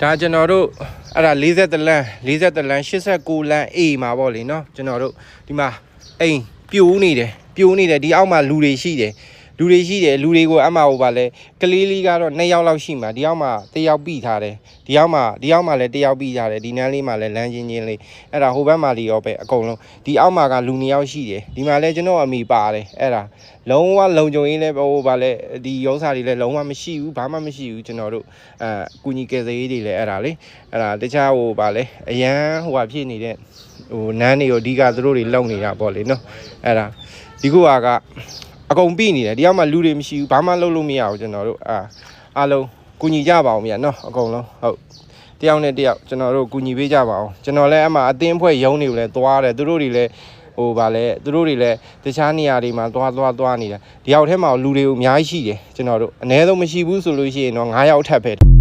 ဒါကျွန်တော်တို့အဲ့ဒါ40လမ်း89လမ်း A မှာပေါ့လေနော်ကျွန်တော်တို့ဒီမှာအိမ်ပြိုးနေတယ်ဒီအောက်မှာလူတွေရှိတယ်လူတွေကိုအမှဟိုပါလဲကလေးလေးကတော့2ယောက်လောက်ရှိမှာဒီအောက်မှာ1ယောက်ပြီးထားတယ်ဒီအောက်မှာလည်း1ယောက်ပြီးထားတယ်ဒီနန်းလေးမှာလည်းလမ်းချင်းလေးအဲ့ဒါဟိုဘက်မှာလေးရောပဲအကုန်လုံးဒီအောက်မှာကလူ2ယောက်ရှိတယ်ဒီမှာလည်းကျွန်တော်အမိပါတယ်အဲ့ဒါလုံးဝလုံခြုံရေးလည်းဟိုပါလဲဒီရုံးစာတွေလည်းလုံးဝမရှိဘူးဘာမှမရှိဘူးကျွန်တော်တို့ကုညီကယ်ဆယ်ရေးတွေလည်းအဲ့ဒါလေအဲ့ဒါတခြားဟိုပါလဲအရန်ဟိုဟာဖြစ်နေတဲ့ဟိုနန်းတွေကိုအဓိကသူတို့တွေလုံနေတာပေါ့လေနော်အဲ့ဒါဒီခုကအကုန်ပြီးနေတယ်ဒီအောက်မှာလူတွေမရှိဘူးဘာမှလုပ်လို့မရဘူးကျွန်တော်တို့အားလုံးကူညီကြပါအောင်ဗျာနော်အကုန်လုံးဟုတ်တယောက်နဲ့တယောက်ကျွန်တော်တို့ကူညီပေးကြပါအောင်ကျွန်တော်လည်းအမှအသင်းအဖွဲ့ရုံးတွေကိုလည်းသွားတယ်သူတို့တွေလည်းဟိုဗာလဲသူတို့တွေလည်းတခြားနေရာတွေမှာသွားနေတာဒီအောက်ထဲမှာလူတွေကိုအများကြီးရှိတယ်ကျွန်တော်တို့အနည်းဆုံးမရှိဘူးဆိုလို့ရှိရင်တော့9ယောက်ထပ်ပဲ